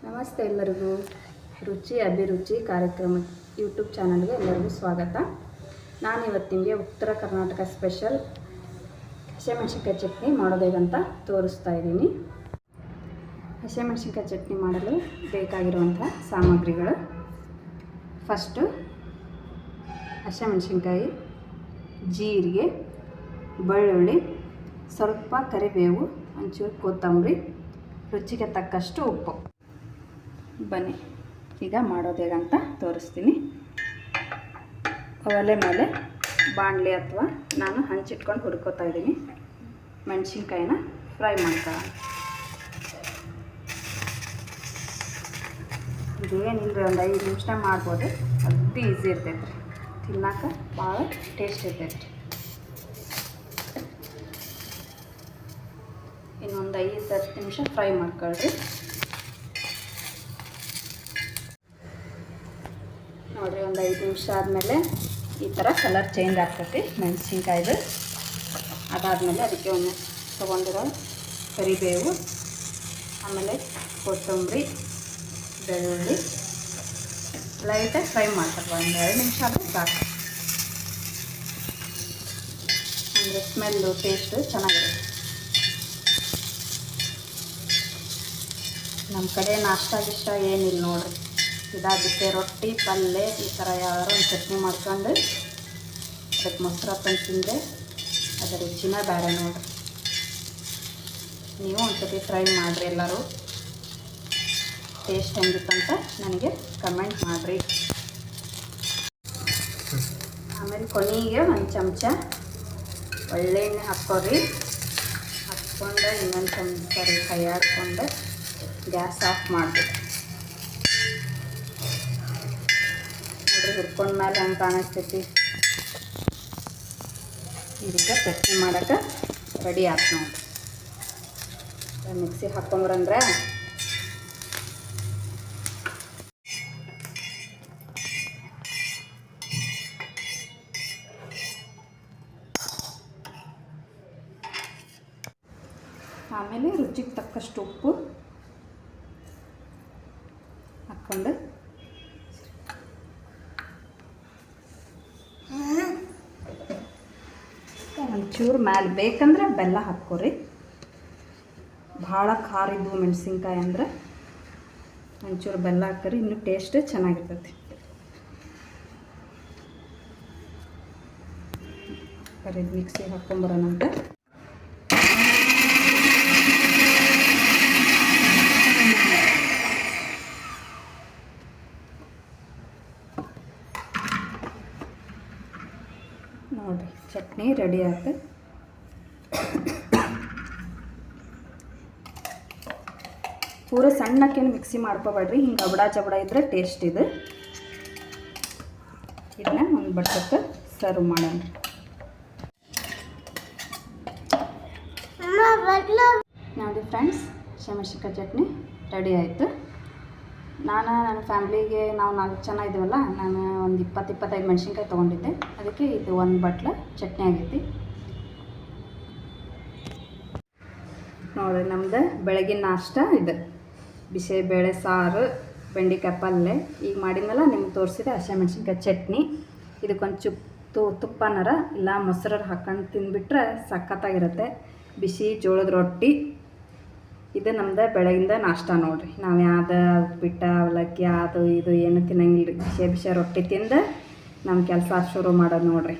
ನಮಸ್ತೆ ಎಲ್ಲರಿಗೂ. ರುಚಿ ಅಭಿರುಚಿ ಕಾರ್ಯಕ್ರಮ ಯೂಟ್ಯೂಬ್ ಚಾನಲ್ಗೆ ಎಲ್ಲರಿಗೂ ಸ್ವಾಗತ. ನಾನು ಇವತ್ತು ನಿಮಗೆ ಉತ್ತರ ಕರ್ನಾಟಕ ಸ್ಪೆಷಲ್ ಹಸಿಮೆಣಸಿನ್ಕಾಯಿ ಚಟ್ನಿ ಮಾಡೋದು ಹೇಗಂತ ತೋರಿಸ್ತಾ ಇದ್ದೀನಿ. ಹಸಿಮೆಣಸಿನ್ಕಾಯಿ ಚಟ್ನಿ ಮಾಡಲು ಬೇಕಾಗಿರುವಂಥ ಸಾಮಗ್ರಿಗಳು: ಫಸ್ಟು ಹಸಿಮೆಣಸಿನ್ಕಾಯಿ, ಜೀರಿಗೆ, ಬೆಳ್ಳುಳ್ಳಿ, ಸ್ವಲ್ಪ ಕರಿಬೇವು, ಒಂಚೂರು ಕೊತ್ತಂಬರಿ, ರುಚಿಗೆ ತಕ್ಕಷ್ಟು ಉಪ್ಪು. ಬನ್ನಿ ಈಗ ಮಾಡೋದು ಹೇಗಂತ ತೋರಿಸ್ತೀನಿ. ಒಲೆ ಮೇಲೆ ಬಾಣಲೆ ಅಥವಾ ನಾನು ಹಂಚಿಟ್ಕೊಂಡು ಹುರ್ಕೋತಾ ಇದ್ದೀನಿ. ಮೆಣಸಿನ್ಕಾಯಿನ ಫ್ರೈ ಮಾಡ್ತಾ ಇದೇನಿಲ್ಲರಿ, ಒಂದು 5 ನಿಮಿಷ ಮಾಡ್ಬೋದು. ಅತಿ ಈಸಿ ಇರ್ತೈತೆ ರೀ, ತಿನ್ನೋಕೆ ಭಾಳ ಟೇಸ್ಟ್ ಇರ್ತೈತೆ ರೀ. ಇನ್ನೊಂದು 5-10 ನಿಮಿಷ ಫ್ರೈ ಮಾಡ್ಕೊಳ್ರಿ. ನೋಡಿರಿ, ಒಂದು 5 ನಿಮಿಷ ಆದಮೇಲೆ ಈ ಥರ ಕಲರ್ ಚೇಂಜ್ ಆಗ್ತೈತಿ ಮೆಣಸಿನ್ಕಾಯ್ದು. ಅದಾದಮೇಲೆ ಅದಕ್ಕೆ ಒಂದು ತೊಗೊಂಡಿರೋ ಕರಿಬೇವು, ಆಮೇಲೆ ಕೊತ್ತಂಬರಿ, ಬೆಳ್ಳುಳ್ಳಿ ಲೈಟಾಗಿ ಫ್ರೈ ಮಾಡ್ತಾರೆ. ಒಂದು 2 ನಿಮಿಷ ಆದರೆ ಸಾಕು, ಅಂದರೆ ಸ್ಮೆಲ್ಲು ಟೇಸ್ಟು ಚೆನ್ನಾಗಿರುತ್ತೆ. ನಮ್ಮ ಕಡೆ ನಾಷ್ಟ ಗಿಷ್ಟ ಏನಿಲ್ಲ ನೋಡಿರಿ, ಬಿಸಿ ರೊಟ್ಟಿ, ಪಲ್ಯ ಈ ಥರ ಯಾರು ಒಂದು ಚಟ್ನಿ ಮಾಡ್ಕೊಂಡು ಅದಕ್ಕೆ ಮೊಸರು ಹಾಕೊಂಡು ತಿಂದರೆ ಅದರ ರುಚಿನೇ ಬೇರೆ ನೋಡಿರಿ. ನೀವು ಒಂದ್ಸತಿ ಟ್ರೈ ಮಾಡಿರಿ ಎಲ್ಲರೂ. ಟೇಸ್ಟ್ ಹೆಂಗಿತ್ತಂತ ನನಗೆ ಕಮೆಂಟ್ ಮಾಡಿರಿ. ಆಮೇಲೆ ಕೊನೆಗೆ ಒಂದು ಚಮಚ ಒಳ್ಳೆಣ್ಣೆ ಹಾಕ್ಕೊರಿ. ಹಾಕ್ಕೊಂಡು ಇನ್ನೊಂದು ಚಮಚ ಕೈ ಹಾಕ್ಕೊಂಡು ಗ್ಯಾಸ್ ಆಫ್ ಮಾಡಿಬಿಟ್ಟು ನೋಡಿರಿ, ಹುರ್ಕೊಂಡ ಮೇಲೆ ಹಂಗೆ ಕಾಣಿಸ್ತೈತಿ. ಇದಕ್ಕೆ ಚಟ್ನಿ ಮಾಡೋಕ್ಕೆ ರೆಡಿ ಆಯ್ತು ನೋಡಿರಿ. ಮಿಕ್ಸಿ ಹಾಕ್ಕೊಂಬರಂದ್ರೆ ಆಮೇಲೆ ರುಚಿಗೆ ತಕ್ಕಷ್ಟು ಉಪ್ಪು ಹಾಕ್ಕೊಂಡು ಒಂಚೂರು ಮ್ಯಾಲೆ ಬೇಕಂದ್ರೆ ಬೆಲ್ಲ ಹಾಕ್ಕೊರಿ. ಭಾಳ ಖಾರ ಇದ್ವು ಮೆಣಸಿನ್ಕಾಯಿ ಅಂದ್ರೆ ಒಂಚೂರು ಬೆಲ್ಲ ಹಾಕ್ಕೊರಿ, ಇನ್ನೂ ಟೇಸ್ಟ್ ಚೆನ್ನಾಗಿರ್ತೈತಿ. ಬರೀ ಮಿಕ್ಸಿಗೆ ಹಾಕ್ಕೊಂಬರೋಣಂತೆ. ನೋಡಿರಿ, ಚಟ್ನಿ ರೆಡಿ ಆಯ್ತು. ಪೂರ ಸಣ್ಣಕ್ಕೇನು ಮಿಕ್ಸಿ ಮಾಡ್ಕೋಬೇಡ್ರಿ, ಹಿಂಗೆ ಅಬಡ ಚಬಡ ಇದ್ರೆ ಟೇಸ್ಟ್ ಇದೆ. ಇದನ್ನ ಒಂದು ಬಟ್ಟಕ್ಕೆ ಸರ್ವ್ ಮಾಡೋಣ. ನೋಡಿ ಫ್ರೆಂಡ್ಸ್, ಹಸಿಮೆಣಸಿನ್ಕಾಯಿ ಚಟ್ನಿ ರೆಡಿ ಆಯಿತು. ನನ್ನ ಫ್ಯಾಮ್ಲಿಗೆ ನಾವು 4 ಜನ ಇದ್ದೀವಲ್ಲ, ನಾನು ಒಂದು 20-25 ಮೆಣಸಿನ್ಕಾಯಿ ತೊಗೊಂಡಿದ್ದೆ. ಅದಕ್ಕೆ ಇದು 1 ಬಟ್ಲು ಚಟ್ನಿ ಆಗೈತಿ. ನೋಡಿರಿ, ನಮ್ದು ಬೆಳಗಿನ ನಾಷ್ಟ ಇದು. ಬಿಸಿಬೇಳೆ ಸಾರು, ಬೆಂಡೆಕಾಯಿ ಪಲ್ಯ ಈಗ ಮಾಡಿದ್ಮೇಲೆ ನಿಮ್ಗೆ ತೋರಿಸಿದೆ ಹಸಿಮೆಣಸಿನ್ಕಾಯಿ ಚಟ್ನಿ. ಇದಕ್ಕೊಂದು ತುಪ್ಪನರ ಇಲ್ಲ ಮೊಸರು ಹಾಕ್ಕೊಂಡು ತಿಂದುಬಿಟ್ರೆ ಸಖತ್ತಾಗಿರುತ್ತೆ. ಬಿಸಿ ಜೋಳದ ರೊಟ್ಟಿ. ಇದು ನಮ್ದು ಬೆಳಗಿಂದ ನಾಷ್ಟ ನೋಡಿರಿ. ನಾವು ಯಾವ್ದು ಉಪ್ಪಿಟ್ಟು, ಅವಲಕ್ಕಿ ಅದು ಇದು ಏನು ತಿನ್ನಂಗಿಲ್ಲ ರೀ. ಬಿಸಿ ರೊಟ್ಟಿ ತಿಂದು ನಮ್ಮ ಕೆಲಸ ಶುರು ಮಾಡೋದು ನೋಡಿರಿ.